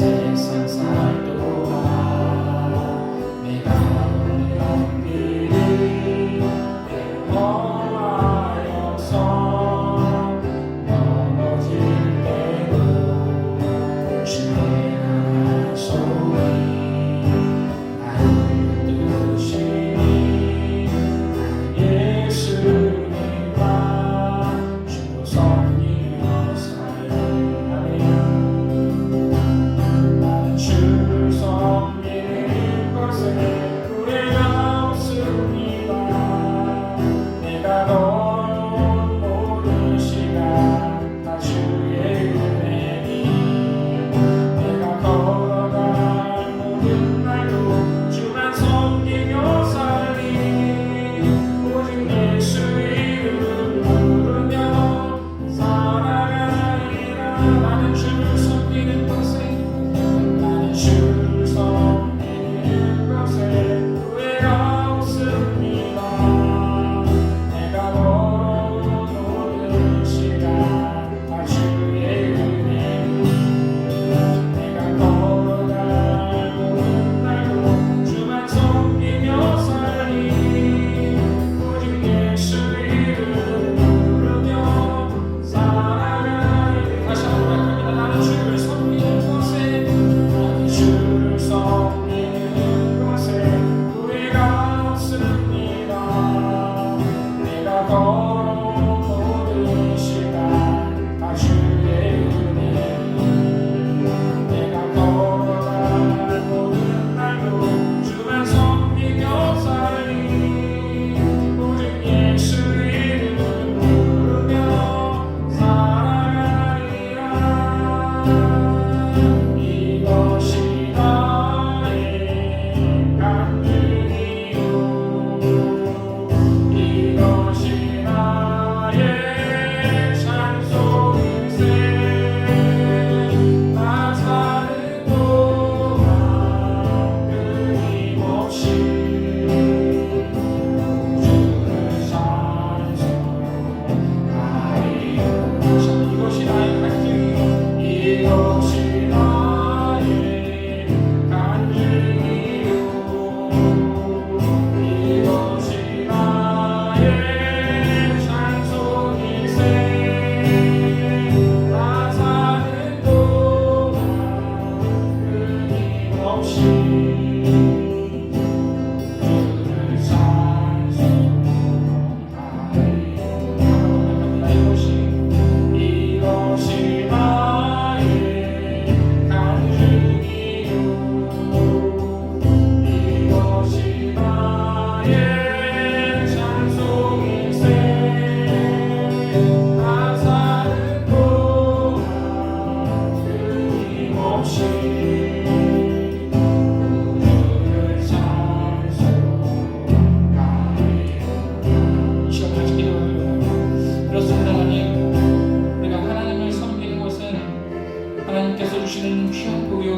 세상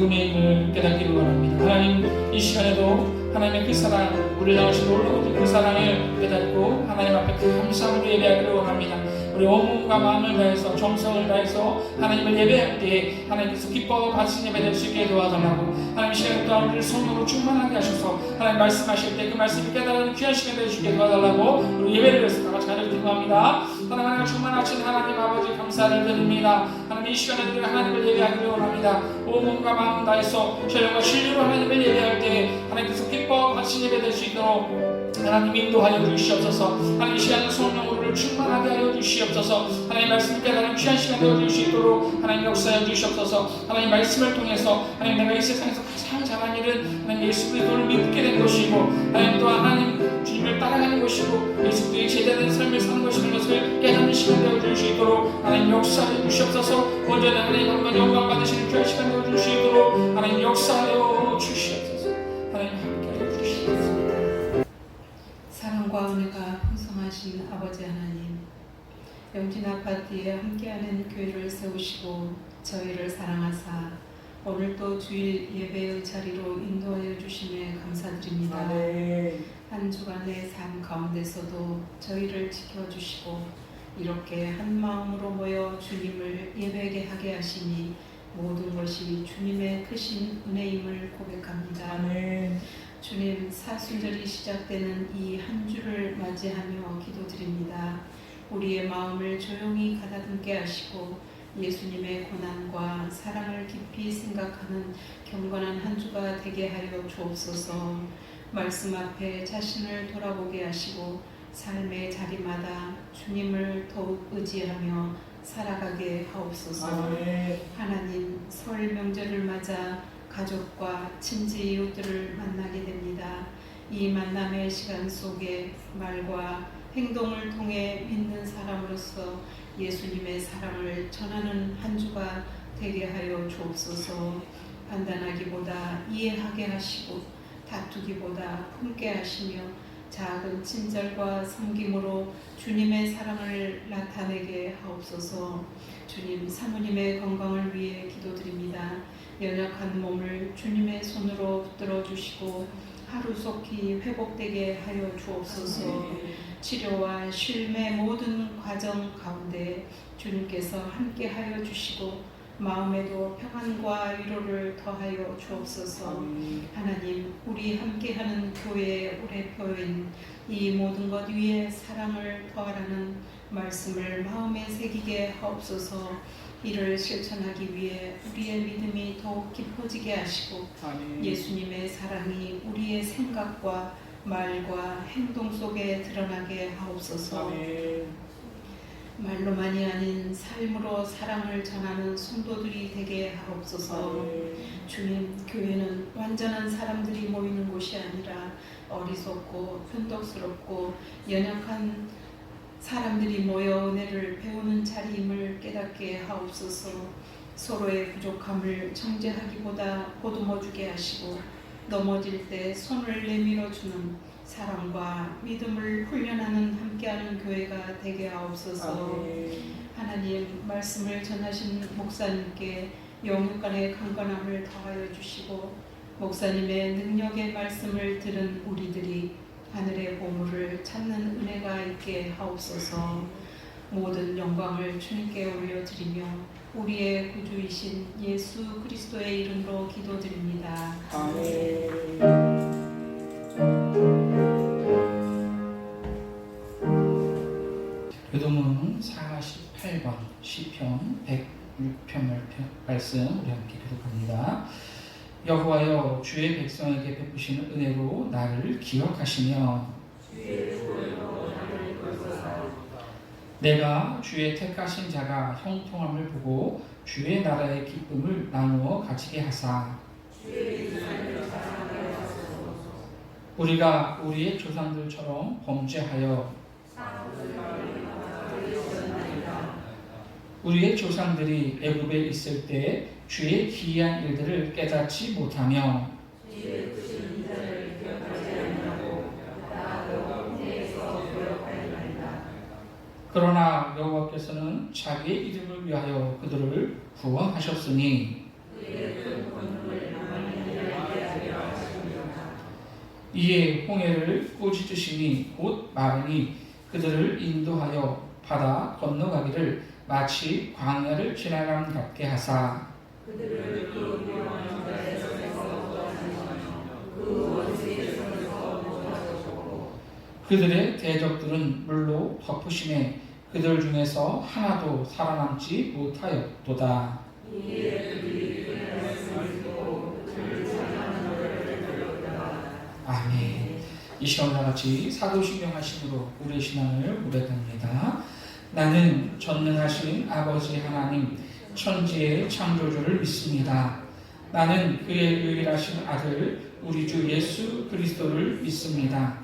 복음의 힘을 깨닫기를 원합니다. 하나님, 이 시간에도 하나님의 그 사랑, 우리를 향하신 놀라운 그 사랑을 깨닫고 하나님 앞에 감사함으로 예배하기를 원합니다. 우리 온 몸과 마음을 다해서 정성을 다해서 하나님을 예배할 때 하나님께서 기뻐 받으신 예배 될 수 있게 도와달라고, 하나님 이 시간 또한 우리를 성령으로 충만하게 하셔서 하나님 말씀하실 때 그 말씀을 깨달은 귀한 시간 될 수 있게 도와달라고 우리 예배를 위해서 다 같이 간절히 기도합니다. 하나님 충만하신 하나님 아버지 감사를 드립니다. 하나님 이 시간에 우리가 하나님을 예배하기를 원합니다. 온 몸과 마음 다해서 신령과 진리로 하나님을 예배할 때 하나님께서 기뻐 받으신 예배 될 수 있도록 하나님 인도하여 주시옵소서. 하나님 이 시간은 성령으로 우리를 충만하게 하여 주시옵소서. 하나님 말씀을 깨달은 귀한 시간 되어줄 수 있도록 하나님 역사하여 주시옵소서. 하나님 말씀을 통해서 하나님 내가 이 세상에서 가장 잘한 일은 하나님 예수 그리스도를 믿게 된 것이고, 하나님 또한 하나님 주님을 따라가는 것이고 예수 그리스도의 제대된 삶을 사는 것이라는 것을 깨닫는 시간 되어줄 수 있도록 하나님 역사하여 주시옵소서. 온전히 하나님 한번 영광 받으시는 귀한 시간 되어줄 수 있도록 하나님 역사하여 주시옵소서. 하나님 함께하여 주시옵소서. 사랑과 은혜가 풍성하신 아버지 하나님, 영진 아파트에 함께하는 교회를 세우시고 저희를 사랑하사 오늘도 주일 예배의 자리로 인도하여 주심에 감사드립니다. 한 주간의 삶 가운데서도 저희를 지켜주시고 이렇게 한 마음으로 모여 주님을 예배하게 하게 하시니 모든 것이 주님의 크신 은혜임을 고백합니다. 주님, 사순절이 시작되는 이 한 주를 맞이하며 기도드립니다. 우리의 마음을 조용히 가다듬게 하시고 예수님의 고난과 사랑을 깊이 생각하는 경건한 한 주가 되게 하여 주옵소서. 말씀 앞에 자신을 돌아보게 하시고 삶의 자리마다 주님을 더욱 의지하며 살아가게 하옵소서. 하나님, 설 명절을 맞아 가족과 친지 이웃들을 만나게 됩니다. 이 만남의 시간 속에 말과 행동을 통해 믿는 사람으로서 예수님의 사랑을 전하는 한 주가 되게 하여 주옵소서. 판단하기보다 이해하게 하시고 다투기보다 품게 하시며 작은 친절과 섬김으로 주님의 사랑을 나타내게 하옵소서. 주님, 사모님의 건강을 위해 기도드립니다. 연약한 몸을 주님의 손으로 붙들어 주시고 하루속히 회복되게 하여 주옵소서. 치료와 쉼의 모든 과정 가운데 주님께서 함께 하여 주시고 마음에도 평안과 위로를 더하여 주옵소서. 하나님, 우리 함께하는 교회의 올해표인 이 모든 것 위에 사랑을 더하라는 말씀을 마음에 새기게 하옵소서. 이를 실천하기 위해 우리의 믿음이 더욱 깊어지게 하시고 예수님의 사랑이 우리의 생각과 말과 행동 속에 드러나게 하옵소서. 말로만이 아닌 삶으로 사랑을 전하는 성도들이 되게 하옵소서. 주님, 교회는 완전한 사람들이 모이는 곳이 아니라 어리석고 변덕스럽고 연약한 사람들이 모여 은혜를 배우는 자리임을 깨닫게 하옵소서. 서로의 부족함을 정죄하기보다 보듬어주게 하시고 넘어질 때 손을 내밀어주는 사랑과 믿음을 훈련하는 함께하는 교회가 되게 하옵소서. 하나님, 말씀을 전하신 목사님께 영육간의 강건함을 더하여 주시고 목사님의 능력의 말씀을 들은 우리들이 하늘의 보물을 찾는 은혜가 있게 하옵소서. 모든 영광을 주님께 올려드리며 우리의 구주이신 예수 그리스도의 이름으로 기도드립니다. 아멘. 교도문 48번 시편 106편 말씀 우리 함께 기록합니다. 여호와여, 주의 백성에게 베푸시는 은혜로 나를 기억하시며 내가 주의 택하신 자가 형통함을 보고 주의 나라의 기쁨을 나누어 가지게 하사 우리가 우리의 조상들처럼 범죄하여 우리의 조상들이 애굽에 있을 때 주의 기이한 일들을 깨닫지 못하며 그러나 여호와께서는 자기의 이름을 위하여 그들을 구원하셨으니 이에 홍해를 꾸짖으시니 곧 마른이 그들을 인도하여 바다 건너가기를 마치 광야를 지나감 같게 하사 그들을 그 위험한 자에서 그 원수에서 모아주고 그들의 대적들은 물로 덮으시매 그들 중에서 하나도 살아남지 못하였도다. 이에 그들이 그 말씀을 듣고 그를 찬양하는 노래를 들었다. 아멘. 이 시간과 같이 사도신경 하심으로 우리의 신앙을 고백합니다. 나는 전능하신 아버지 하나님 천지의 창조주를 믿습니다. 나는 그의 유일하신 아들 우리 주 예수 그리스도를 믿습니다.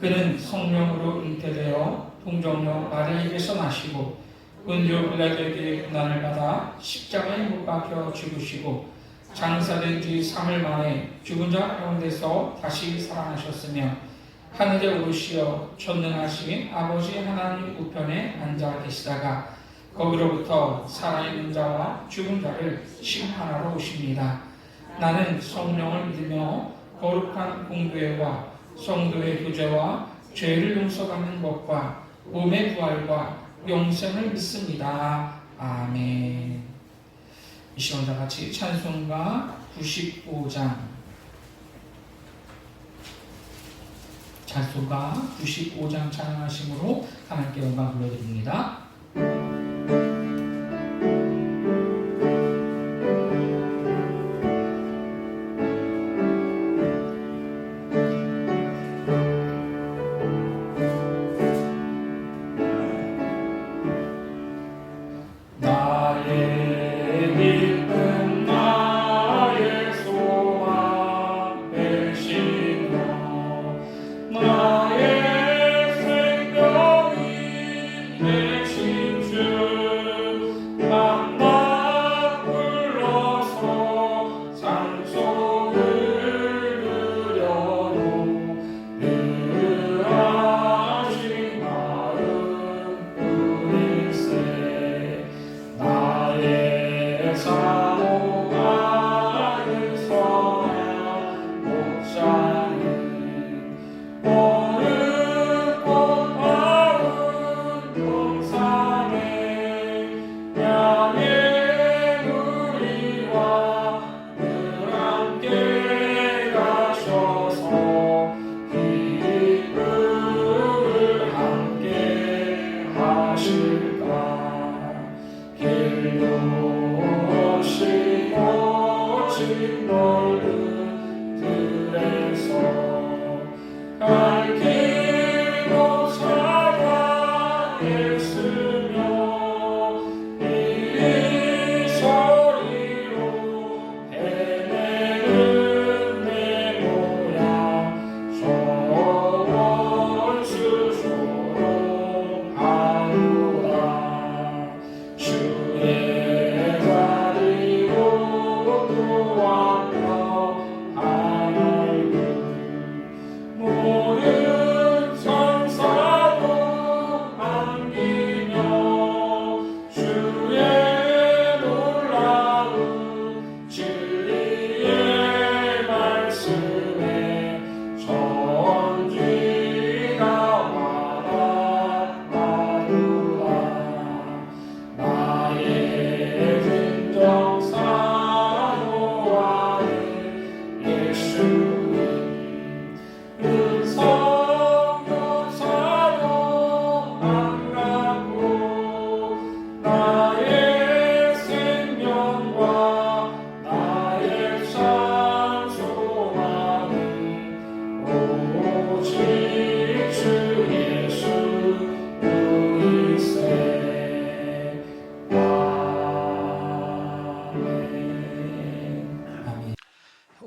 그는 성령으로 잉태되어 동정녀 마리아에게서 나시고 본디오 빌라도에게 고난을 받아 십자가에 못 박혀 죽으시고 장사된 지 3일 만에 죽은 자 가운데서 다시 살아나셨으며 하늘에 오르시어 전능하신 아버지 하나님 우편에 앉아 계시다가 거기로부터 살아있는 자와 죽은 자를 심판하러 오십니다. 나는 성령을 믿으며 거룩한 공교회와 성도의 교제와 죄를 용서받는 것과 몸의 부활과 영생을 믿습니다. 아멘. 이 시간 다 같이 찬송가 95장 찬양하심으로 하나님께 영광 돌려드립니다.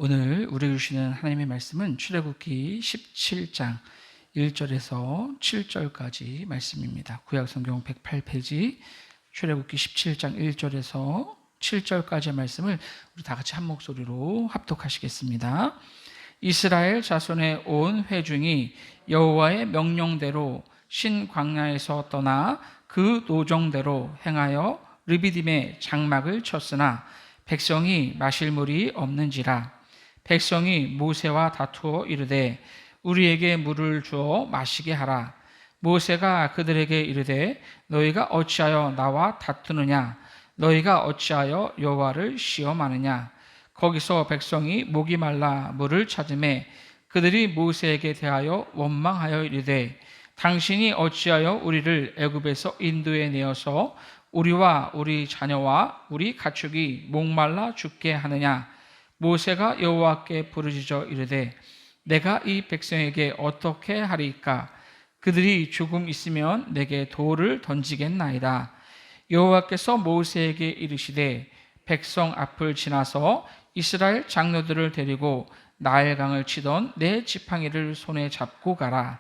오늘 우리에게 주시는 하나님의 말씀은 출애굽기 17장 1절에서 7절까지 말씀입니다. 구약성경 108페이지 출애굽기 17장 1절에서 7절까지의 말씀을 우리 다 같이 한 목소리로 합독하시겠습니다. 이스라엘 자손의 온 회중이 여호와의 명령대로 신광야에서 떠나 그 노정대로 행하여 르비딤에 장막을 쳤으나 백성이 마실 물이 없는지라. 백성이 모세와 다투어 이르되 우리에게 물을 주어 마시게 하라. 모세가 그들에게 이르되 너희가 어찌하여 나와 다투느냐? 너희가 어찌하여 여호와를 시험하느냐? 거기서 백성이 목이 말라 물을 찾으매 그들이 모세에게 대하여 원망하여 이르되 당신이 어찌하여 우리를 애굽에서 인도해 내어서 우리와 우리 자녀와 우리 가축이 목말라 죽게 하느냐? 모세가 여호와께 부르짖어 이르되 내가 이 백성에게 어떻게 하리이까? 그들이 조금 있으면 내게 돌을 던지겠나이다. 여호와께서 모세에게 이르시되 백성 앞을 지나서 이스라엘 장로들을 데리고 나일강을 치던 내 지팡이를 손에 잡고 가라.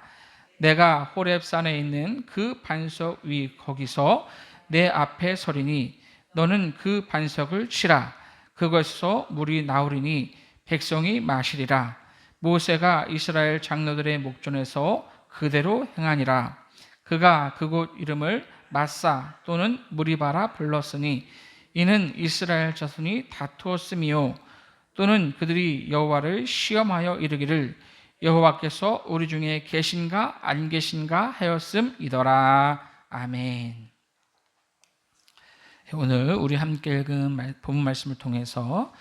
내가 호렙산에 있는 그 반석 위 거기서 내 앞에 서리니 너는 그 반석을 치라. 그것에서 물이 나오리니 백성이 마시리라. 모세가 이스라엘 장로들의 목전에서 그대로 행하니라. 그가 그곳 이름을 마사 또는 무리바라 불렀으니 이는 이스라엘 자손이 다투었음이요 또는 그들이 여호와를 시험하여 이르기를 여호와께서 우리 중에 계신가 안 계신가 하였음이더라. 아멘. 오늘 우리 함께 읽은 본문 말씀을 통해서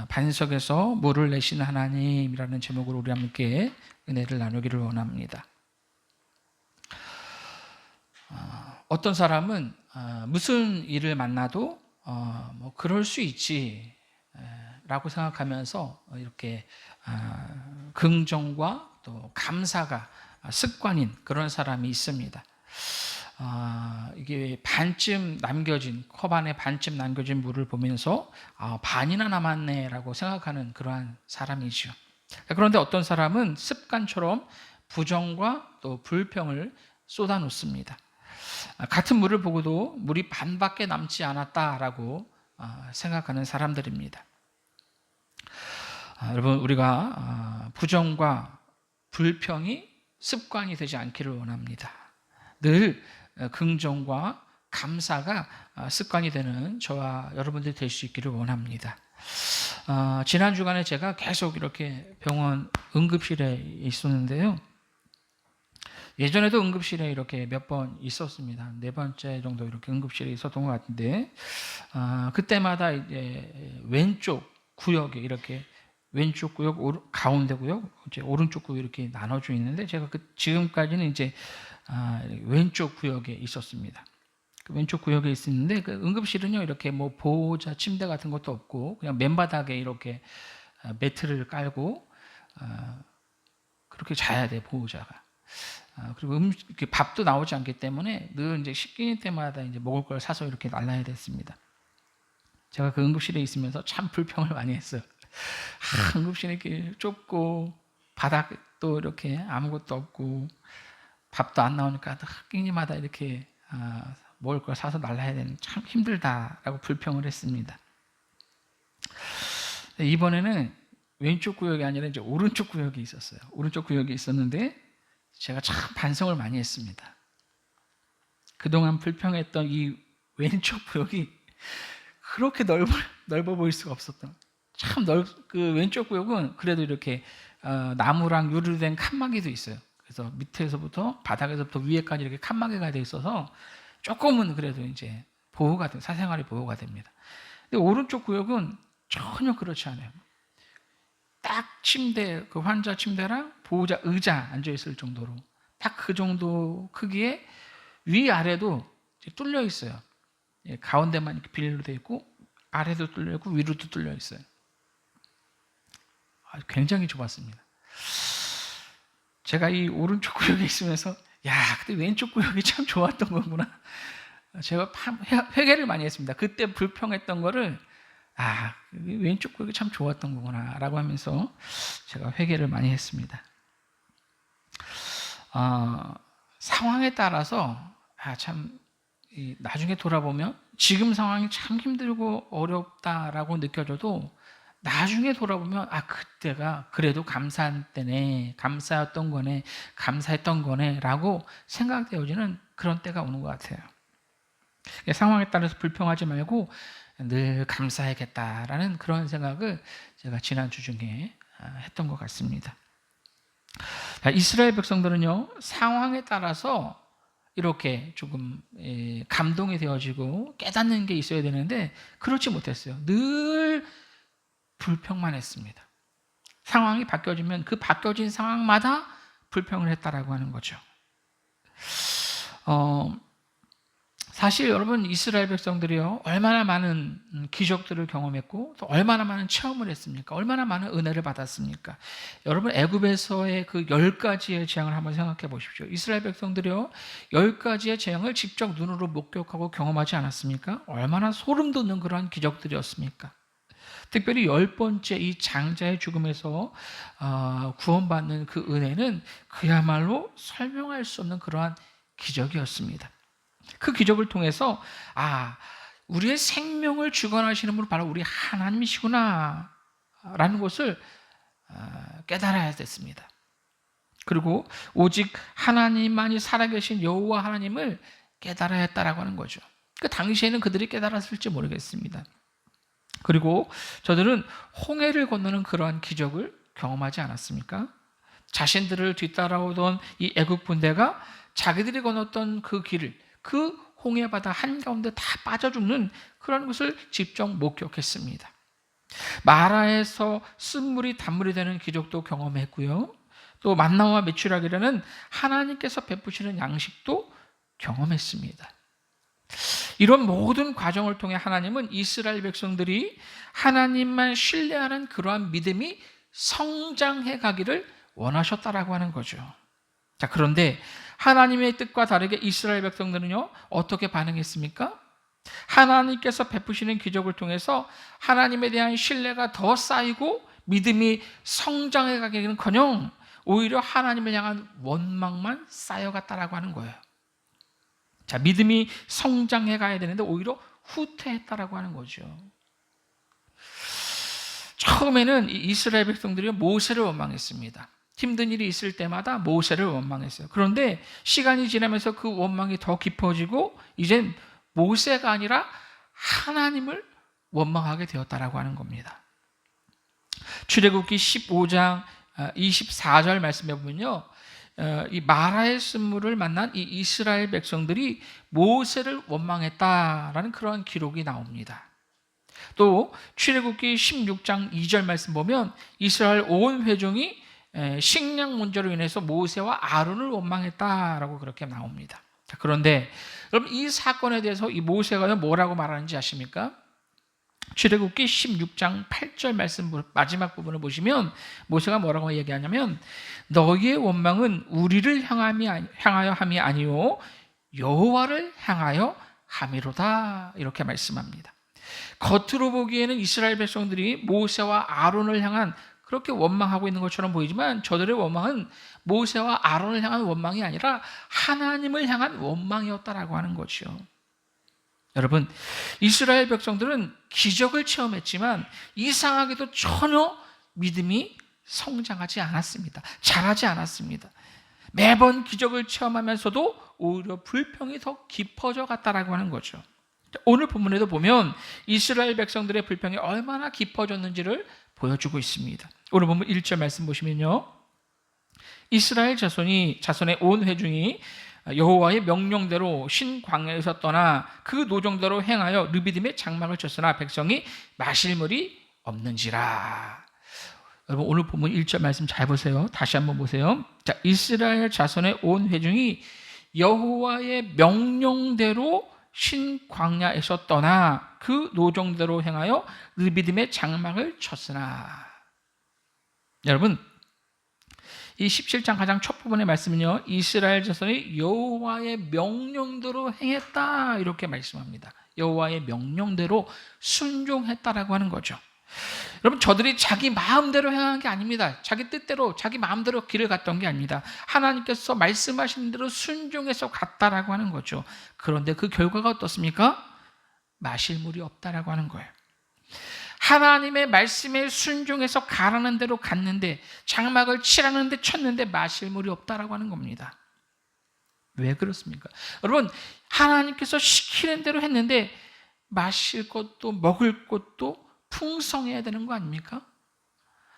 반석에서 물을 내시는 하나님이라는 제목으로 우리 함께 은혜를 나누기를 원합니다. 어떤 사람은 무슨 일을 만나도 뭐 그럴 수 있지 라고 생각하면서 이렇게 긍정과 또 감사가 습관인 그런 사람이 있습니다. 이게 반쯤 남겨진 컵 안에 반쯤 남겨진 물을 보면서 반이나 남았네 라고 생각하는 그러한 사람이죠. 그런데 어떤 사람은 습관처럼 부정과 또 불평을 쏟아놓습니다. 같은 물을 보고도 물이 반밖에 남지 않았다라고 생각하는 사람들입니다. 여러분, 우리가 부정과 불평이 습관이 되지 않기를 원합니다. 늘 긍정과 감사가 습관이 되는 저와 여러분들이 될 수 있기를 원합니다. 지난 주간에 제가 계속 이렇게 병원 응급실에 있었는데요. 예전에도 응급실에 이렇게 몇 번 있었습니다. 4번째 정도 이렇게 응급실에 있었던 것 같은데, 그때마다 이제 왼쪽 구역에 이렇게 왼쪽 구역, 가운데 구역, 이제 오른쪽 구역 이렇게 나눠져 있는데, 제가 지금까지는 이제 왼쪽 구역에 있었습니다. 그 왼쪽 구역에 있었는데, 그 응급실은요 이렇게 뭐 보호자 침대 같은 것도 없고 그냥 맨바닥에 이렇게 매트를 깔고 그렇게 자야 돼, 보호자가. 그리고 이렇게 밥도 나오지 않기 때문에 늘 이제 식기일 때마다 이제 먹을 걸 사서 이렇게 날라야 됐습니다. 제가 그 응급실에 있으면서 참 불평을 많이 했어요. 응급실에 이렇게 좁고 바닥도 이렇게 아무것도 없고 밥도 안 나오니까 끼니마다 이렇게 먹을 걸 사서 날라야 되는 참 힘들다라고 불평을 했습니다. 이번에는 왼쪽 구역이 아니라 이제 오른쪽 구역이 있었어요. 오른쪽 구역이 있었는데 제가 참 반성을 많이 했습니다. 그동안 불평했던 이 왼쪽 구역이 그렇게 넓어 보일 수가 없었던, 그 왼쪽 구역은 그래도 이렇게 나무랑 유리로 된 칸막이도 있어요. 그래서 밑에서부터 바닥에서부터 위에까지 이렇게 칸막이가 돼 있어서 조금은 그래도 이제 보호가 돼, 사생활이 보호가 됩니다. 근데 오른쪽 구역은 전혀 그렇지 않아요. 딱 침대, 그 환자 침대랑 보호자 의자 앉아 있을 정도로 딱 그 정도 크기에 위아래도 뚫려 있어요. 가운데만 이렇게 비닐로 되어 있고 아래도 뚫려 있고 위로도 뚫려 있어요. 굉장히 좁았습니다. 제가 이 오른쪽 구역에 있으면서 근데 왼쪽 구역이 참 좋았던 거구나. 제가 회개를 많이 했습니다. 그때 불평했던 거를 왼쪽 구역이 참 좋았던 거구나 라고 하면서 제가 회개를 많이 했습니다. 상황에 따라서 참 나중에 돌아보면 지금 상황이 참 힘들고 어렵다라고 느껴져도 나중에 돌아보면 그때가 그래도 감사한 때네, 감사했던 거네 라고 생각되어지는 그런 때가 오는 것 같아요. 상황에 따라서 불평하지 말고 늘 감사해야겠다라는 그런 생각을 제가 지난주 중에 했던 것 같습니다. 이스라엘 백성들은요, 상황에 따라서 이렇게 조금 감동이 되어지고 깨닫는 게 있어야 되는데 그렇지 못했어요. 늘 불평만 했습니다. 상황이 바뀌어지면 그 바뀌어진 상황마다 불평을 했다라고 하는 거죠. 사실 여러분, 이스라엘 백성들이요, 얼마나 많은 기적들을 경험했고 또 얼마나 많은 체험을 했습니까? 얼마나 많은 은혜를 받았습니까? 여러분, 애굽에서의 그 10가지의 재앙을 한번 생각해 보십시오. 이스라엘 백성들이요, 10가지의 재앙을 직접 눈으로 목격하고 경험하지 않았습니까? 얼마나 소름 돋는 그러한 기적들이었습니까? 특별히 10번째 이 장자의 죽음에서 구원받는 그 은혜는 그야말로 설명할 수 없는 그러한 기적이었습니다. 그 기적을 통해서 우리의 생명을 주관하시는 분은 바로 우리 하나님이시구나 라는 것을 깨달아야 됐습니다. 그리고 오직 하나님만이 살아계신 여호와 하나님을 깨달아야 했다라고 하는 거죠. 그 당시에는 그들이 깨달았을지 모르겠습니다. 그리고 저들은 홍해를 건너는 그러한 기적을 경험하지 않았습니까? 자신들을 뒤따라오던 이 애국 군대가 자기들이 건넜던 그 길을, 그 홍해 바다 한가운데 다 빠져 죽는 그런 것을 직접 목격했습니다. 마라에서 쓴물이 단물이 되는 기적도 경험했고요. 또 만나와 메추라기라는 하나님께서 베푸시는 양식도 경험했습니다. 이런 모든 과정을 통해 하나님은 이스라엘 백성들이 하나님만 신뢰하는 그러한 믿음이 성장해 가기를 원하셨다라고 하는 거죠. 자, 그런데 하나님의 뜻과 다르게 이스라엘 백성들은요, 어떻게 반응했습니까? 하나님께서 베푸시는 기적을 통해서 하나님에 대한 신뢰가 더 쌓이고 믿음이 성장해 가기는커녕 오히려 하나님을 향한 원망만 쌓여갔다라고 하는 거예요. 자, 믿음이 성장해 가야 되는데 오히려 후퇴했다라고 하는 거죠. 처음에는 이스라엘 백성들이 모세를 원망했습니다. 힘든 일이 있을 때마다 모세를 원망했어요. 그런데 시간이 지나면서 그 원망이 더 깊어지고 이젠 모세가 아니라 하나님을 원망하게 되었다라고 하는 겁니다. 출애굽기 15장 24절 말씀해 보면요, 이 마라의 쓴물을 만난 이 이스라엘 백성들이 모세를 원망했다라는 그러한 기록이 나옵니다. 또 출애굽기 16장 2절 말씀 보면 이스라엘 온 회중이 식량 문제로 인해서 모세와 아론을 원망했다라고 그렇게 나옵니다. 그런데 여러분, 이 사건에 대해서 이 모세가 뭐라고 말하는지 아십니까? 출애굽기 16장 8절 말씀 마지막 부분을 보시면 모세가 뭐라고 얘기하냐면, 너희의 원망은 우리를 향하여 함이 아니요 여호와를 향하여 함이로다, 이렇게 말씀합니다. 겉으로 보기에는 이스라엘 백성들이 모세와 아론을 향한 그렇게 원망하고 있는 것처럼 보이지만 저들의 원망은 모세와 아론을 향한 원망이 아니라 하나님을 향한 원망이었다라고 하는 거죠. 여러분, 이스라엘 백성들은 기적을 체험했지만 이상하게도 전혀 믿음이 성장하지 않았습니다. 자라지 않았습니다. 매번 기적을 체험하면서도 오히려 불평이 더 깊어져 갔다라고 하는 거죠. 오늘 본문에도 보면 이스라엘 백성들의 불평이 얼마나 깊어졌는지를 보여주고 있습니다. 오늘 본문 1절 말씀 보시면요, 이스라엘 자손의 온 회중이 여호와의 명령대로 신 광야에서 떠나 그 노정대로 행하여 르비딤의 장막을 쳤으나 백성이 마실 물이 없는지라. 여러분, 오늘 본문 1절 말씀 잘 보세요. 다시 한번 보세요. 자, 이스라엘 자손의 온 회중이 여호와의 명령대로 신 광야에서 떠나 그 노정대로 행하여 르비딤의 장막을 쳤으나. 여러분, 이 17장 가장 첫 부분의 말씀은요, 이스라엘 자손이 여호와의 명령대로 행했다, 이렇게 말씀합니다. 여호와의 명령대로 순종했다라고 하는 거죠. 여러분, 저들이 자기 마음대로 행한 게 아닙니다. 자기 뜻대로, 자기 마음대로 길을 갔던 게 아닙니다. 하나님께서 말씀하신 대로 순종해서 갔다라고 하는 거죠. 그런데 그 결과가 어떻습니까? 마실 물이 없다라고 하는 거예요. 하나님의 말씀에 순종해서 가라는 대로 갔는데, 장막을 치라는 데 쳤는데 마실 물이 없다라고 하는 겁니다. 왜 그렇습니까? 여러분, 하나님께서 시키는 대로 했는데 마실 것도 먹을 것도 풍성해야 되는 거 아닙니까?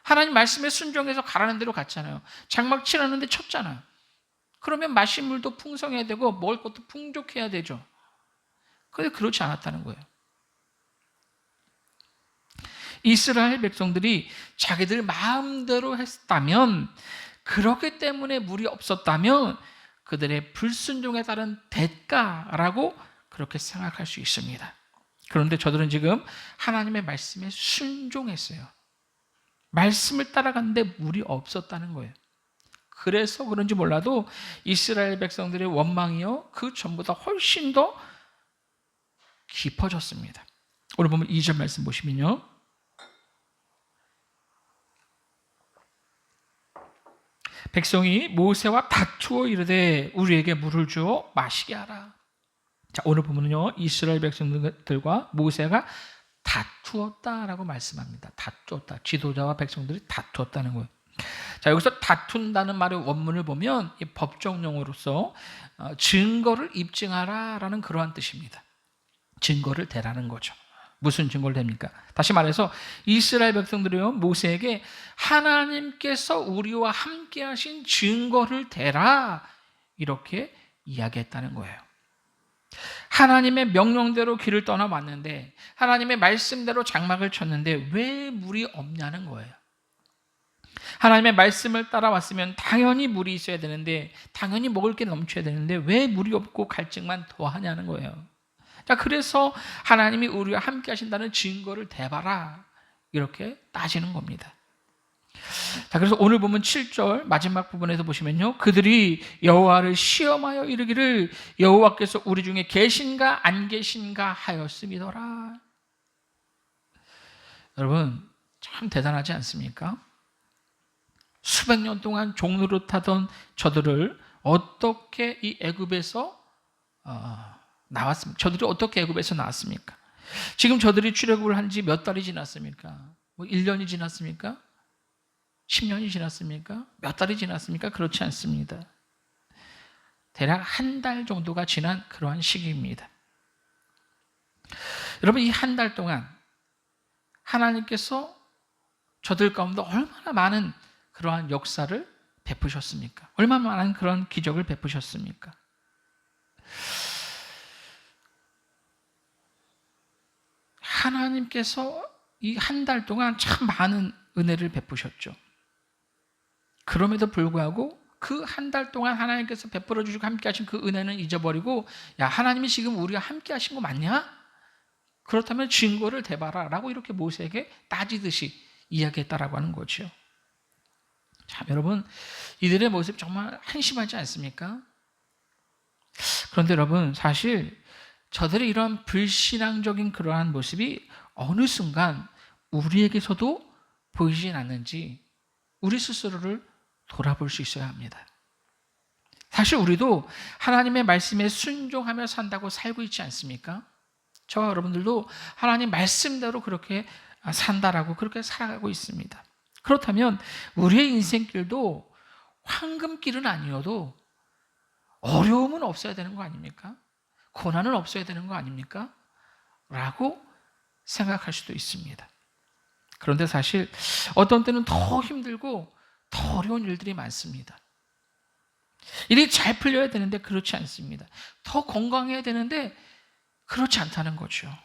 하나님 말씀에 순종해서 가라는 대로 갔잖아요. 장막 치라는데 쳤잖아요. 그러면 마실 물도 풍성해야 되고 먹을 것도 풍족해야 되죠. 그런데 그렇지 않았다는 거예요. 이스라엘 백성들이 자기들 마음대로 했다면, 그렇기 때문에 물이 없었다면 그들의 불순종에 따른 대가라고 그렇게 생각할 수 있습니다. 그런데 저들은 지금 하나님의 말씀에 순종했어요. 말씀을 따라갔는데 물이 없었다는 거예요. 그래서 그런지 몰라도 이스라엘 백성들의 원망이요, 그 전보다 훨씬 더 깊어졌습니다. 오늘 보면 2절 말씀 보시면요, 백성이 모세와 다투어 이르되 우리에게 물을 주어 마시게 하라. 자, 오늘 보면요, 이스라엘 백성들과 모세가 다투었다라고 말씀합니다. 다투었다. 지도자와 백성들이 다투었다는 거예요. 자, 여기서 다툰다는 말의 원문을 보면 이 법적 용어로서 증거를 입증하라라는 그러한 뜻입니다. 증거를 대라는 거죠. 무슨 증거를 댑니까? 다시 말해서 이스라엘 백성들이요, 모세에게 하나님께서 우리와 함께 하신 증거를 대라, 이렇게 이야기했다는 거예요. 하나님의 명령대로 길을 떠나왔는데, 하나님의 말씀대로 장막을 쳤는데 왜 물이 없냐는 거예요. 하나님의 말씀을 따라왔으면 당연히 물이 있어야 되는데, 당연히 먹을 게 넘쳐야 되는데 왜 물이 없고 갈증만 더하냐는 거예요. 자, 그래서 하나님이 우리와 함께 하신다는 증거를 대봐라, 이렇게 따지는 겁니다. 자, 그래서 오늘 보면 7절 마지막 부분에서 보시면요, 그들이 여호와를 시험하여 이르기를 여호와께서 우리 중에 계신가 안 계신가 하였음이더라. 여러분, 참 대단하지 않습니까? 수백 년 동안 종노릇하던 저들을 어떻게 이 애굽에서 나왔습니까? 저들이 어떻게 애굽에서 나왔습니까? 지금 저들이 출애굽을 한 지 몇 달이 지났습니까? 뭐 1년이 지났습니까? 10년이 지났습니까? 몇 달이 지났습니까? 그렇지 않습니다. 대략 한 달 정도가 지난 그러한 시기입니다. 여러분, 이 한 달 동안 하나님께서 저들 가운데 얼마나 많은 그러한 역사를 베푸셨습니까? 얼마나 많은 그런 기적을 베푸셨습니까? 하나님께서 이 한 달 동안 참 많은 은혜를 베푸셨죠. 그럼에도 불구하고 그 한 달 동안 하나님께서 베풀어 주시고 함께 하신 그 은혜는 잊어버리고, 야, 하나님이 지금 우리가 함께 하신 거 맞냐? 그렇다면 증거를 대봐라 라고 이렇게 모세에게 따지듯이 이야기했다라고 하는 거죠. 참, 여러분, 이들의 모습 정말 한심하지 않습니까? 그런데 여러분, 사실 저들의 이러한 불신앙적인 그러한 모습이 어느 순간 우리에게서도 보이진 않는지 우리 스스로를 돌아볼 수 있어야 합니다. 사실 우리도 하나님의 말씀에 순종하며 산다고 살고 있지 않습니까? 저와 여러분들도 하나님 말씀대로 그렇게 산다라고 그렇게 살아가고 있습니다. 그렇다면 우리의 인생길도 황금길은 아니어도 어려움은 없어야 되는 거 아닙니까? 고난은 없어야 되는 거 아닙니까? 라고 생각할 수도 있습니다. 그런데 사실 어떤 때는 더 힘들고 더 어려운 일들이 많습니다. 일이 잘 풀려야 되는데 그렇지 않습니다. 더 건강해야 되는데 그렇지 않다는 거죠.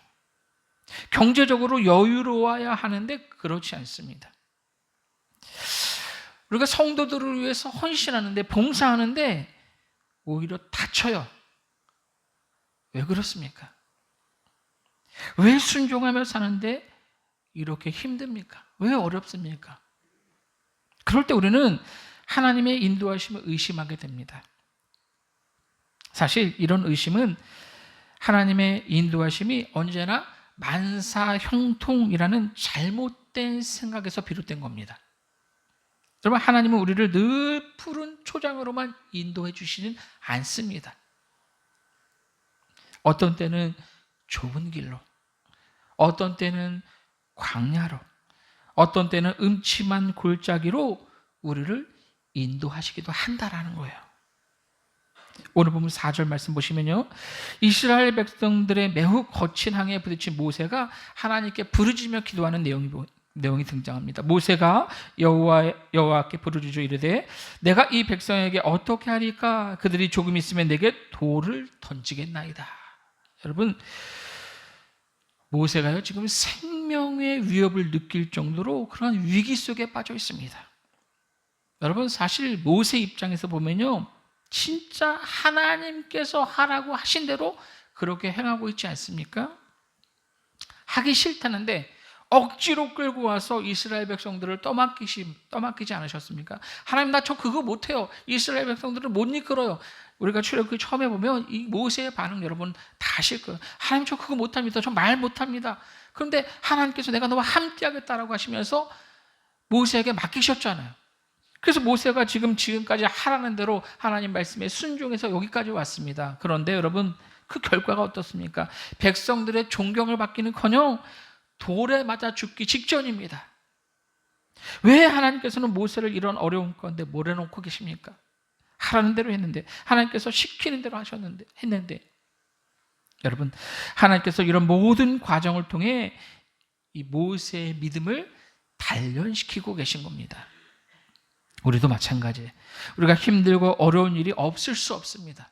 경제적으로 여유로워야 하는데 그렇지 않습니다. 우리가 성도들을 위해서 헌신하는데, 봉사하는데 오히려 다쳐요. 왜 그렇습니까? 왜 순종하며 사는데 이렇게 힘듭니까? 왜 어렵습니까? 그럴 때 우리는 하나님의 인도하심을 의심하게 됩니다. 사실 이런 의심은 하나님의 인도하심이 언제나 만사형통이라는 잘못된 생각에서 비롯된 겁니다. 여러분, 하나님은 우리를 늘 푸른 초장으로만 인도해 주시진 않습니다. 어떤 때는 좁은 길로, 어떤 때는 광야로, 어떤 때는 음침한 골짜기로 우리를 인도하시기도 한다라는 거예요. 오늘 보면 4절 말씀 보시면요, 이스라엘 백성들의 매우 거친 항해에 부딪힌 모세가 하나님께 부르짖으며 기도하는 내용이 내용이 등장합니다. 모세가 여호와께 부르짖어 이르되 내가 이 백성에게 어떻게 하리까? 그들이 조금 있으면 내게 돌을 던지겠나이다. 여러분, 모세가요 지금 생명의 위협을 느낄 정도로 그런 위기 속에 빠져 있습니다. 여러분, 사실 모세 입장에서 보면요, 진짜 하나님께서 하라고 하신 대로 그렇게 행하고 있지 않습니까? 하기 싫다는데 억지로 끌고 와서 이스라엘 백성들을 떠맡기지 않으셨습니까? 하나님, 나 저 그거 못해요. 이스라엘 백성들을 못 이끌어요. 우리가 출애굽기 처음에 보면 이 모세의 반응 여러분 다 아실 거예요. 하나님, 저 그거 못합니다. 저 말 못합니다. 그런데 하나님께서 내가 너와 함께하겠다라고 하시면서 모세에게 맡기셨잖아요. 그래서 모세가 지금까지 하라는 대로 하나님 말씀에 순종해서 여기까지 왔습니다. 그런데 여러분, 그 결과가 어떻습니까? 백성들의 존경을 받기는커녕 돌에 맞아 죽기 직전입니다. 왜 하나님께서는 모세를 이런 어려운 가운데 몰아놓고 계십니까? 하라는 대로 했는데, 하나님께서 시키는 대로 했는데 여러분, 하나님께서 이런 모든 과정을 통해 이 모세의 믿음을 단련시키고 계신 겁니다. 우리도 마찬가지예요. 우리가 힘들고 어려운 일이 없을 수 없습니다.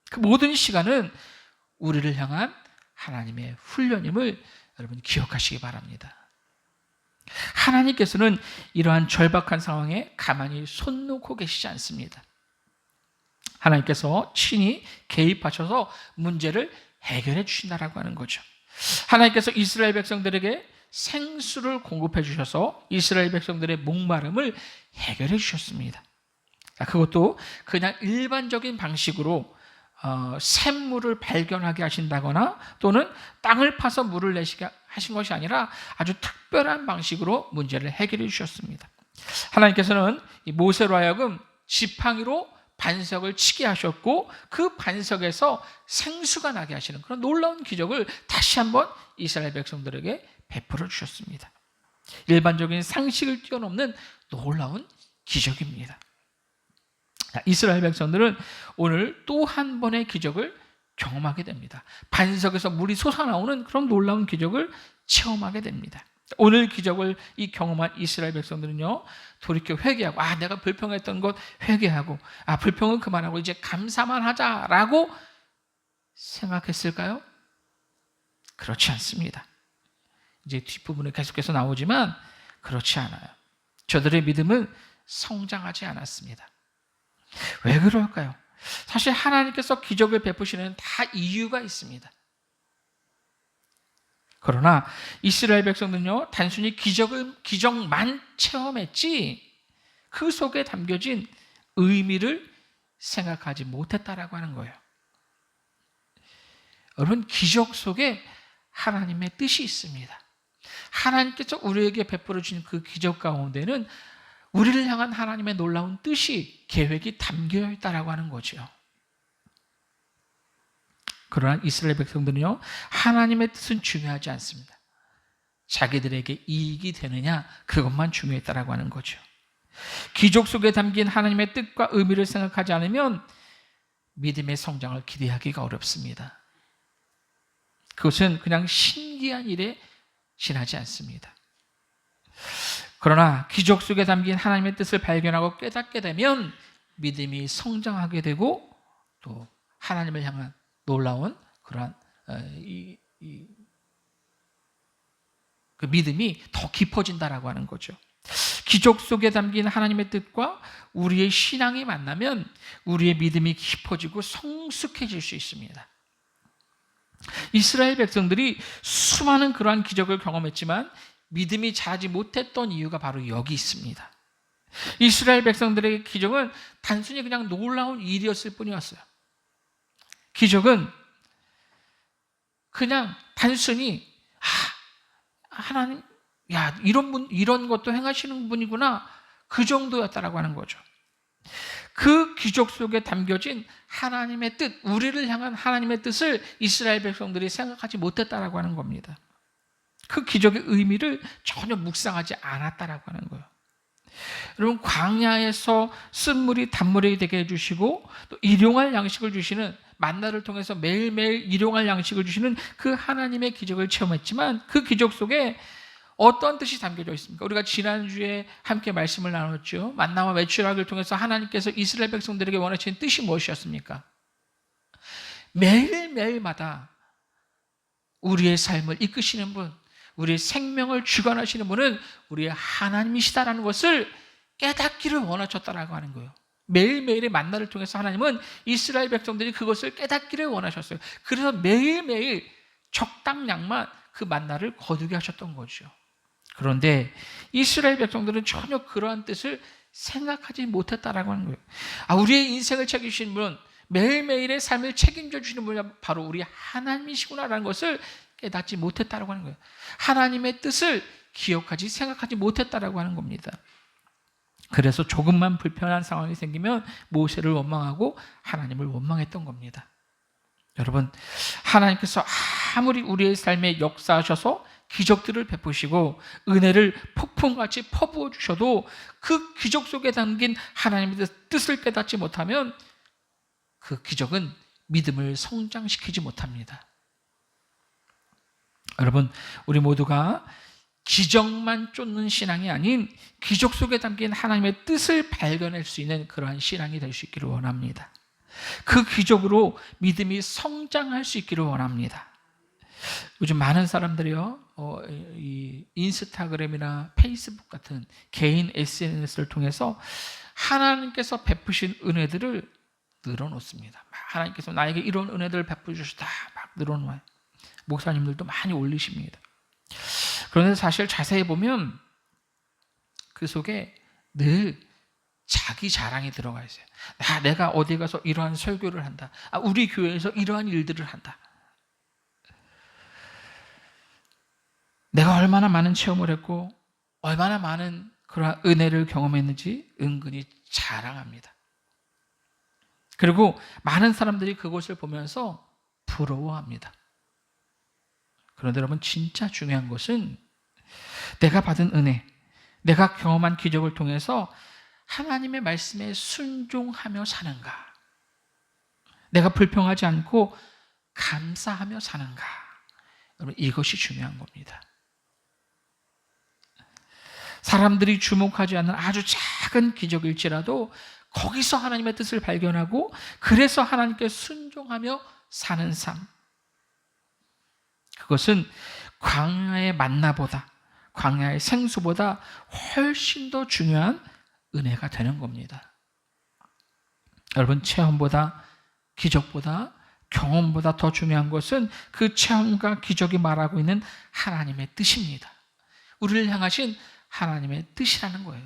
그 모든 시간은 우리를 향한 하나님의 훈련임을 여러분 기억하시기 바랍니다. 하나님께서는 이러한 절박한 상황에 가만히 손 놓고 계시지 않습니다. 하나님께서 친히 개입하셔서 문제를 해결해 주신다라고 하는 거죠. 하나님께서 이스라엘 백성들에게 생수를 공급해 주셔서 이스라엘 백성들의 목마름을 해결해 주셨습니다. 그것도 그냥 일반적인 방식으로 샘물을 발견하게 하신다거나 또는 땅을 파서 물을 내시게 하신 것이 아니라 아주 특별한 방식으로 문제를 해결해 주셨습니다. 하나님께서는 이 모세로 하여금 지팡이로 반석을 치게 하셨고 그 반석에서 생수가 나게 하시는 그런 놀라운 기적을 다시 한번 이스라엘 백성들에게 베풀어 주셨습니다. 일반적인 상식을 뛰어넘는 놀라운 기적입니다. 이스라엘 백성들은 오늘 또 한 번의 기적을 경험하게 됩니다. 반석에서 물이 솟아나오는 그런 놀라운 기적을 체험하게 됩니다. 오늘 기적을 경험한 이스라엘 백성들은요, 돌이켜 회개하고, 내가 불평했던 것 회개하고, 불평은 그만하고 이제 감사만 하자라고 생각했을까요? 그렇지 않습니다. 이제 뒷부분에 계속해서 나오지만 그렇지 않아요. 저들의 믿음은 성장하지 않았습니다. 왜 그럴까요? 사실 하나님께서 기적을 베푸시는 다 이유가 있습니다. 그러나 이스라엘 백성들은요, 단순히 기적만 체험했지 그 속에 담겨진 의미를 생각하지 못했다라고 하는 거예요. 여러분, 기적 속에 하나님의 뜻이 있습니다. 하나님께서 우리에게 베풀어 주신 그 기적 가운데는 우리를 향한 하나님의 놀라운 뜻이, 계획이 담겨 있다라고 하는 거죠. 그러나 이스라엘 백성들은요, 하나님의 뜻은 중요하지 않습니다. 자기들에게 이익이 되느냐, 그것만 중요했다라고 하는 거죠. 기적 속에 담긴 하나님의 뜻과 의미를 생각하지 않으면 믿음의 성장을 기대하기가 어렵습니다. 그것은 그냥 신기한 일에 지나지 않습니다. 그러나 기적 속에 담긴 하나님의 뜻을 발견하고 깨닫게 되면 믿음이 성장하게 되고 또 하나님을 향한 놀라운 그러한 그 믿음이 더 깊어진다라고 하는 거죠. 기적 속에 담긴 하나님의 뜻과 우리의 신앙이 만나면 우리의 믿음이 깊어지고 성숙해질 수 있습니다. 이스라엘 백성들이 수많은 그러한 기적을 경험했지만 믿음이 자라지 못했던 이유가 바로 여기 있습니다. 이스라엘 백성들의 기적은 단순히 그냥 놀라운 일이었을 뿐이었어요. 기적은 그냥 단순히 하나님, 이런 것도 행하시는 분이구나, 그 정도였다라고 하는 거죠. 그 기적 속에 담겨진 하나님의 뜻, 우리를 향한 하나님의 뜻을 이스라엘 백성들이 생각하지 못했다라고 하는 겁니다. 그 기적의 의미를 전혀 묵상하지 않았다라고 하는 거예요. 여러분, 광야에서 쓴물이 단물이 되게 해주시고 또 일용할 양식을 주시는, 만나를 통해서 매일매일 일용할 양식을 주시는 그 하나님의 기적을 체험했지만 그 기적 속에 어떤 뜻이 담겨져 있습니까? 우리가 지난주에 함께 말씀을 나눴죠. 만나와 외출하기를 통해서 하나님께서 이스라엘 백성들에게 원하시는 뜻이 무엇이었습니까? 매일매일마다 우리의 삶을 이끄시는 분, 우리의 생명을 주관하시는 분은 우리의 하나님이시다라는 것을 깨닫기를 원하셨다라고 하는 거예요. 매일매일의 만나를 통해서 하나님은 이스라엘 백성들이 그것을 깨닫기를 원하셨어요. 그래서 매일매일 적당량만 그 만나를 거두게 하셨던 거죠. 그런데 이스라엘 백성들은 전혀 그러한 뜻을 생각하지 못했다라고 하는 거예요. 우리의 인생을 책임지시는 분은, 매일매일의 삶을 책임져 주시는 분이 바로 우리 하나님이시구나라는 것을 깨닫지 못했다라고 하는 거예요. 하나님의 뜻을 기억하지 생각하지 못했다라고 하는 겁니다. 그래서 조금만 불편한 상황이 생기면 모세를 원망하고 하나님을 원망했던 겁니다. 여러분, 하나님께서 아무리 우리의 삶에 역사하셔서 기적들을 베푸시고 은혜를 폭풍같이 퍼부어 주셔도 그 기적 속에 담긴 하나님의 뜻을 깨닫지 못하면 그 기적은 믿음을 성장시키지 못합니다. 여러분, 우리 모두가 기적만 쫓는 신앙이 아닌 기적 속에 담긴 하나님의 뜻을 발견할 수 있는 그러한 신앙이 될 수 있기를 원합니다. 그 기적으로 믿음이 성장할 수 있기를 원합니다. 요즘 많은 사람들이요, 이 인스타그램이나 페이스북 같은 개인 SNS를 통해서 하나님께서 베푸신 은혜들을 늘어놓습니다. 하나님께서 나에게 이런 은혜들을 베푸셨다 막 늘어놓아요. 목사님들도 많이 올리십니다. 그런데 사실 자세히 보면 그 속에 늘 자기 자랑이 들어가 있어요. 내가 어디 가서 이러한 설교를 한다. 우리 교회에서 이러한 일들을 한다. 내가 얼마나 많은 체험을 했고 얼마나 많은 그러한 은혜를 경험했는지 은근히 자랑합니다. 그리고 많은 사람들이 그것을 보면서 부러워합니다. 그런데 여러분, 진짜 중요한 것은 내가 받은 은혜, 내가 경험한 기적을 통해서 하나님의 말씀에 순종하며 사는가, 내가 불평하지 않고 감사하며 사는가, 여러분, 이것이 중요한 겁니다. 사람들이 주목하지 않는 아주 작은 기적일지라도 거기서 하나님의 뜻을 발견하고 그래서 하나님께 순종하며 사는 삶, 그것은 광야의 만나보다, 광야의 생수보다 훨씬 더 중요한 은혜가 되는 겁니다. 여러분, 체험보다, 기적보다, 경험보다 더 중요한 것은 그 체험과 기적이 말하고 있는 하나님의 뜻입니다. 우리를 향하신 하나님의 뜻이라는 거예요.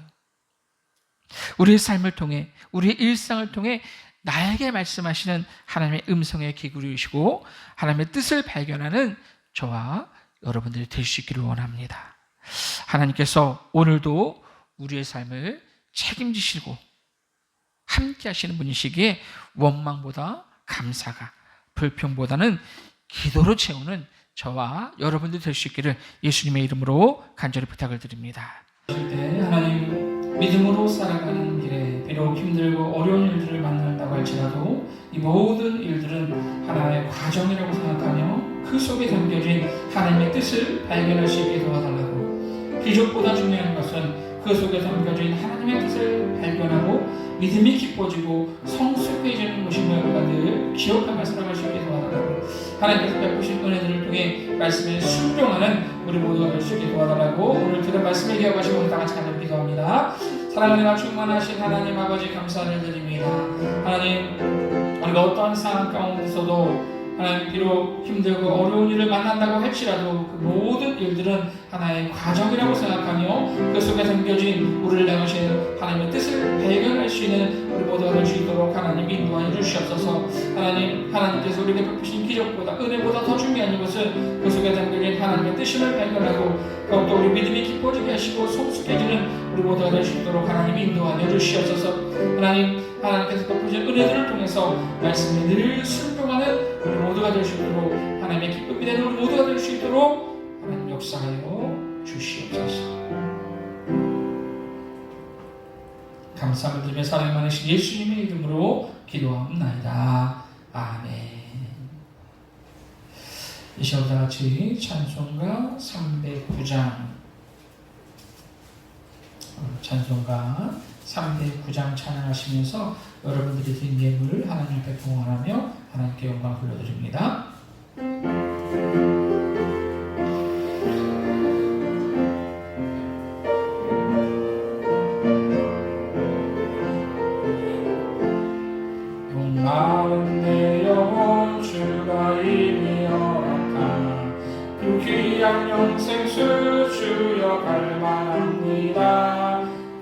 우리의 삶을 통해, 우리의 일상을 통해 나에게 말씀하시는 하나님의 음성에 귀 기울이시고 하나님의 뜻을 발견하는 저와 여러분들이 될 수 있기를 원합니다. 하나님께서 오늘도 우리의 삶을 책임지시고 함께 하시는 분이시기에 원망보다 감사가, 불평보다는 기도로 채우는 저와 여러분들 될 수 있기를 예수님의 이름으로 간절히 부탁을 드립니다. 하나님, 믿음으로 살아가는 길에 비록 힘들고 어려운 일들을 만난다고 할지라도 이 모든 일들은 하나의 과정이라고 생각하며 그 속에 담겨진 하나님의 뜻을 발견할 수 있게 도와달라고, 기적보다 중요한 것은 그 속에 담겨진 하나님의 뜻을 발견하고 믿음이 깊어지고 성숙해지는 것임을 우리가 늘 기억하며 살아갈 수 있게 도와달라고, 하나님께서 베푸신 은혜들을 통해 말씀에 순종하는 우리 모두가 될 수 있게 도와달라고 오늘 들은 말씀을 기억하시고 우리 다 같이 간절히 기도합니다. 사랑하는 충만하신 하나님 아버지, 감사를 드립니다. 하나님, 우리가 어떠한 상황 가운데서도 하나님, 비록 힘들고 어려운 일을 만난다고 할지라도 그 모든 일들은 하나의 과정이라고 생각하며 그 속에 담겨진 우리를 향하신 하나님의 뜻을 발견할 수 있는 우리 모두가 될 수 있도록 하나님 인도하여 주시옵소서. 하나님, 하나님께서 우리에게 베푸신 기적보다, 은혜보다 더 중요한 이것은 그 속에 담겨진 하나님의 뜻을 발견하고 더욱더 우리 믿음이 깊어지게 하시고 성숙해지는 우리 모두가 될 수 있도록 하나님 인도하여 주시옵소서. 하나님, 하나님께서 베푸신 은혜들을 통해서 말씀에 늘 순종하는 우리 모두가 될 수 있도록, 하나님의 기쁨이 되는 우리 모두가 될 수 있도록 하나님 역사하여 주시옵소서. 감사를 드리며 사랑이 많으신 예수님의 이름으로 기도하옵나이다. 아멘. 이 시간 다 같이 찬송가 309장 찬송가 309장 찬양하시면서 여러분들이 드린 예물을 하나님 앞에 봉헌하며 하나님께 영광 돌려드립니다. 마음 내 영혼 주가 이미 허락한 그 귀한 영생수 주여 갈망합니다.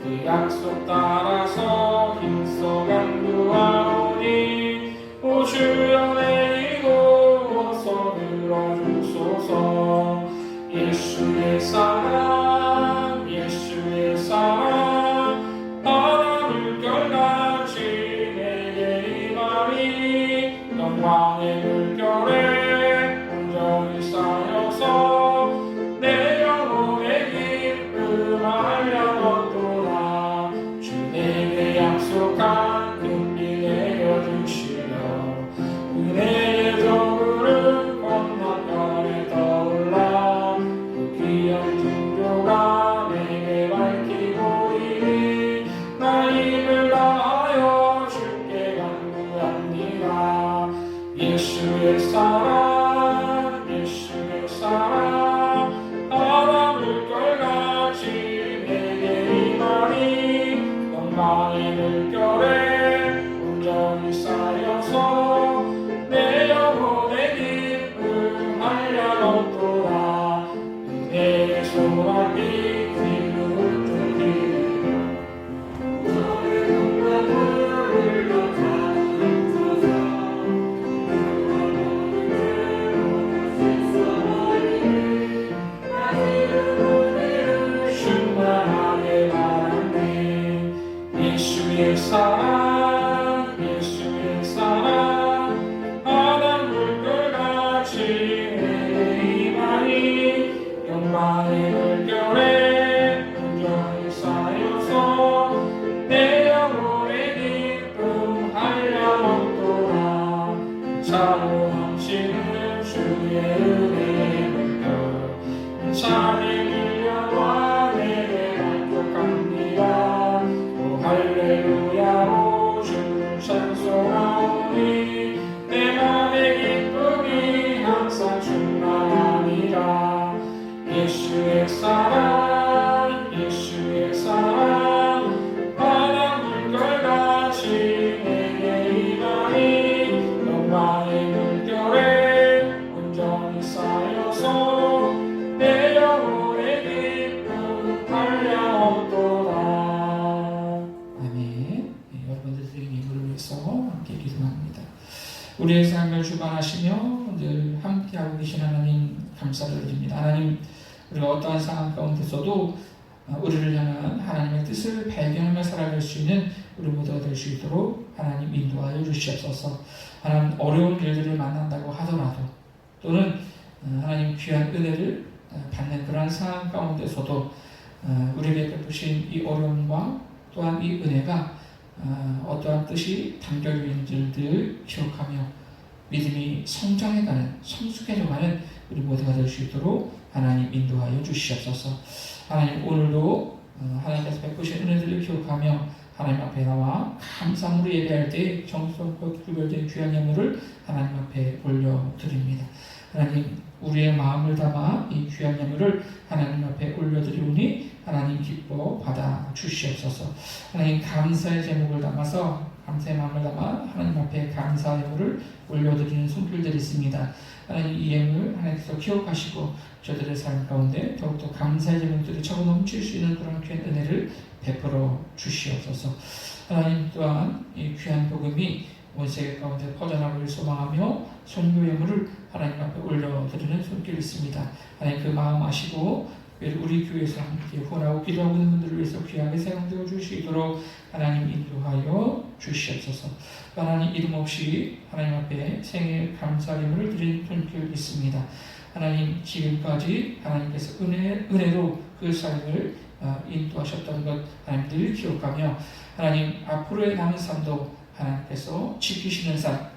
그 약속 따라서 힘써 간구하오니 오 주여 내 이곳 어서 들어주소서. 예수의 사랑 예수의 사랑 바람을 결같이 영광의 물결에 온전히 쌓여서 내 영혼의 기쁨 알려놓도다. 주 내게 약속한 금빛 내려주시며 은혜의 저구름 건너편에 떠올라 그 귀한 증조가 내게 밝히고 이리 나 힘을 다하여 주께 간구합니다. 예수의 사랑 예수의 사랑 바람을 걸같이 내게 임하니 영광의 물결에 온전히 쌓여서 내 영혼의 기쁨 알려놓도다. 은혜의 소망이 기쁨을 뚫리며 너의 영광을 올려다 예수의 사랑 예수의 사랑 바람 물결같이 내게 임하니 영광의 물결에 온전히 쌓여서 내 영혼의 기쁨 알려놓도다. 차고 넘치는 주의 은혜의 물결 찬이 밀려와 내게 만족합니다. 할렐루야로 주를 찬송하오니 내 맘의 기쁨이 항상 충만하니라. 예수의 사랑 예수의 사랑 바람 물결같이 내게 임하니 영광의 물결에 온전히 쌓여서 내 영혼의 기쁨 알려놓도다. 함께 기도합니다. 우리의 삶을 주관하시며 늘 함께하고 계신 하나님 감사를 드립니다. 하나님 우리가 어떠한 상황 가운데서도 우리를 향한 하나님의 뜻을 발견하며 살아갈 수 있는 우리 모두가 될 수 있도록 하나님 인도하여 주시옵소서. 하나님 어려운 일들을 만난다고 하더라도 또는 하나님 귀한 은혜를 받는 그러한 상황 가운데서도 우리에게 베푸신 이 어려움과 또한 이 은혜가 어떠한 뜻이 담겨있는 줄들 기억하며 믿음이 성장해가는 성숙해져가는 우리 모두가 될 수 있도록 하나님 인도하여 주시옵소서. 하나님 오늘도 하나님께서 베푸신 은혜들을 기억하며 하나님 앞에 나와 감사함으로 예배할 때 정성껏 구별된 귀한 예물을 하나님 앞에 올려드립니다. 하나님 우리의 마음을 담아 이 귀한 예물을 하나님 앞에 올려드리오니 하나님 기뻐 받아 주시옵소서. 하나님 감사의 제목을 담아서 감사의 마음을 담아 하나님 앞에 감사의 예물을 올려드리는 손길들이 있습니다. 하나님 이 예물 하나님께서 기억하시고 저들의 삶 가운데 더욱더 감사의 제목들이 차고 넘칠 수 있는 그런 귀한 은혜를 베풀어 주시옵소서. 하나님 또한 이 귀한 복음이 온 세계 가운데 퍼져나가길 소망하며 선교 예물을 하나님 앞에 올려드리는 손길이 있습니다. 하나님 그 마음 아시고 우리 교회에서 함께 후원하고 기도하고 있는 분들을 위해서 귀하게 사용되어 주시도록 하나님 인도하여 주시옵소서. 하나님 이름 없이 하나님 앞에 생일 감사 예물을 드리는 손길이 있습니다. 하나님 지금까지 하나님께서 은혜로 그 삶을 인도하셨던 것 하나님 늘 기억하며 하나님 앞으로의 남은 삶도 하나님께서 지키시는 삶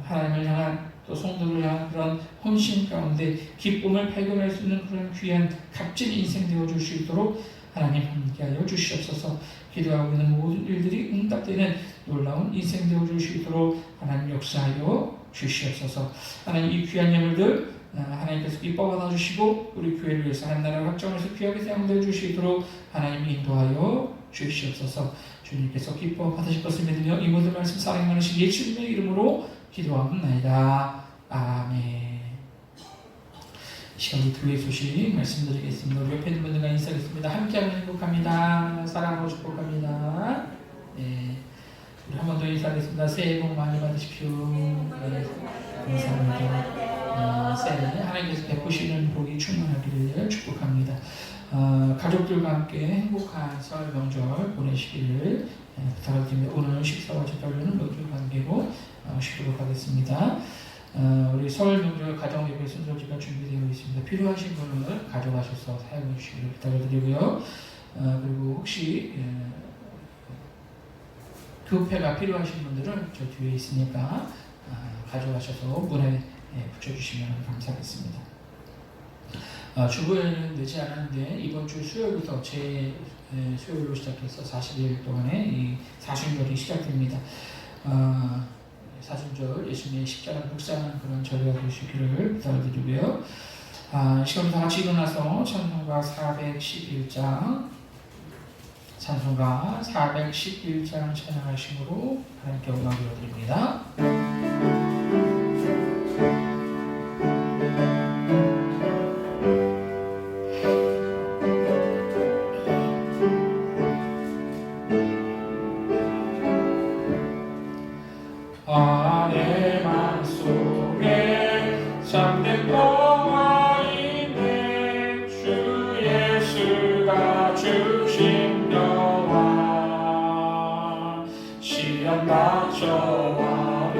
하나님을 향한 또 성도를 향한 그런 헌신 가운데 기쁨을 발견할 수 있는 그런 귀한 값진 인생 되어줄 수 있도록 하나님 함께하여 주시옵소서. 기도하고 있는 모든 일들이 응답되는 놀라운 인생 되어줄 수 있도록 하나님 역사하여 주시옵소서. 하나님 이 귀한 예물들 하나님께서 기뻐 받아주시고 우리 교회를 위해서 한 나라 확정해서 귀하게 사용되어 주시도록 하나님 인도하여 주시옵소서. 주님께서 기뻐 받으실 것을 믿으며 이 모든 말씀 사랑 많으신 예수님의 이름으로 기도하옵나이다. 아멘. 이 시간 우리 교회 소식 말씀드리겠습니다. 우리 옆에 있는 분들과 인사하겠습니다. 함께하면 행복합니다. 사랑하고 축복합니다. 네. 우리 한 번 더 인사하겠습니다. 새해 복 많이 받으십시오. 네. 감사합니다. 새해 하나님께서 베푸시는 복이 충만하기를 축복합니다. 가족들과 함께 행복한 설 명절 보내시기를 부탁드립니다. 오늘 식사와 저녁은 모두 관계로 쉬도록 하겠습니다. 우리 설 명절 가정 예배 순서지가 준비되어 있습니다. 필요하신 분은 가져가셔서 사용해 주시기를 부탁드리고요. 그리고 혹시 교패가 필요하신 분들은 저 뒤에 있으니까 가져가셔서 문에 붙여주시면 감사하겠습니다. 주보에는 내지 않았는데 이번 주 수요일부터 수요일로 시작해서 40일 동안의 이 사순절이 시작됩니다. 사순절 예수님의 십자가 묵상하는 그런 절기가 되시기를 부탁드리고요. 시간 다 같이 일어나서 찬송가 411장 찬양하심으로 하나님께 영광 드립니다. 내 맘속에 잠든 동화이네 주 예수가 주신 평화 시험 닥쳐와도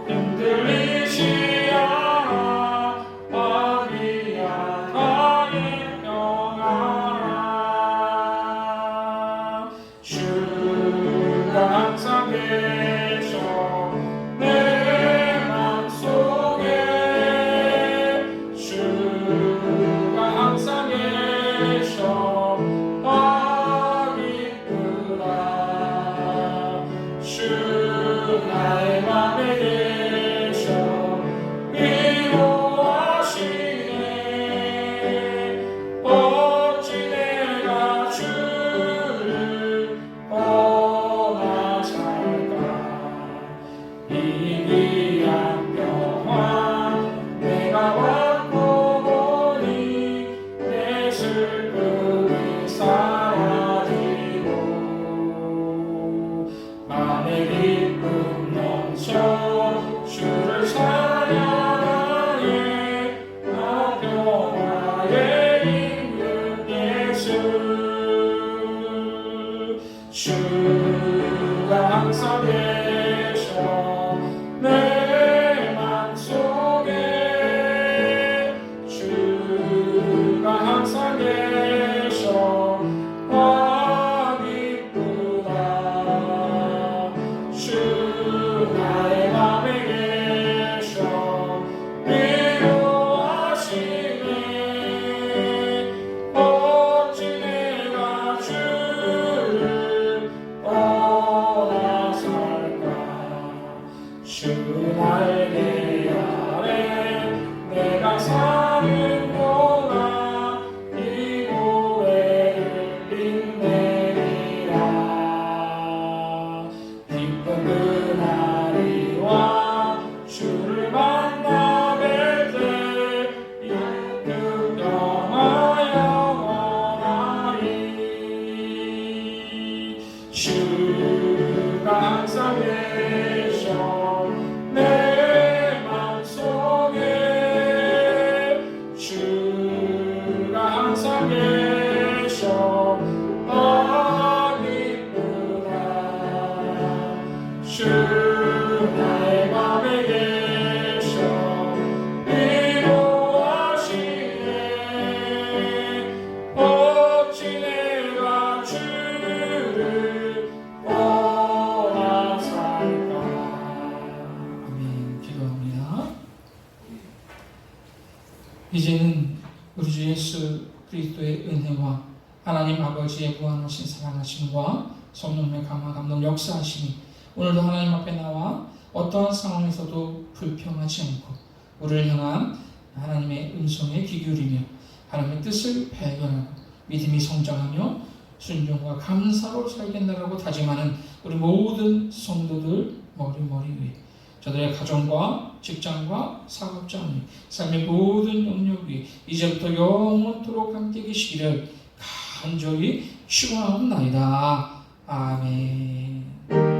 흔들리지 않아 마귀야 나의 평안아 주가 항상 계셔 내 맘속에 주가 항상 계셔 기쁘다 주 나의 맘에 계셔 위로하시네 어찌 내가 주를 떠나 살까 이 귀한 평화 내가 받고 보니 내 슬픔이 사라지고 맘에 기쁨 넘쳐 주를 찬양하네 나 평화의 임금 예수 주가 항상 계셔 내 맘속에 주가 항상 계셔 기쁘다 주 나의 맘에 계셔 위로하시네 어찌 내가 주를 떠나 살까 주 나에게 아래 내가 사는 동안 이 고해를 빛내리라 기쁜 그날이 와 주를 만나 뵐 때 그 평화 영원하리 주가 항상 계셔 내 맘속에 주가 항상 계셔 기쁘다 주 나의 맘에 계셔 위로하시네 어찌 내가 주를 떠나 살까. 아멘. 기도합니다. 이제는 우리 주 예수 그리스도의 은혜와 하나님 아버지의 무한하신 사랑하심과 성령의 감화 감동 역사하심이 오늘도 하나님 앞에 나와 어떠한 상황에서도 불평하지 않고 우리를 향한 하나님의 음성에 귀 기울이며 하나님의 뜻을 발견하고 믿음이 성장하며 순종과 감사로 살겠다라고 다짐하는 우리 모든 성도들 머리 위에 저들의 가정과 직장과 사업장 위에 삶의 모든 영역 위에 이제부터 영원토록 함께 계시기를 간절히 축원하옵나이다. 아멘.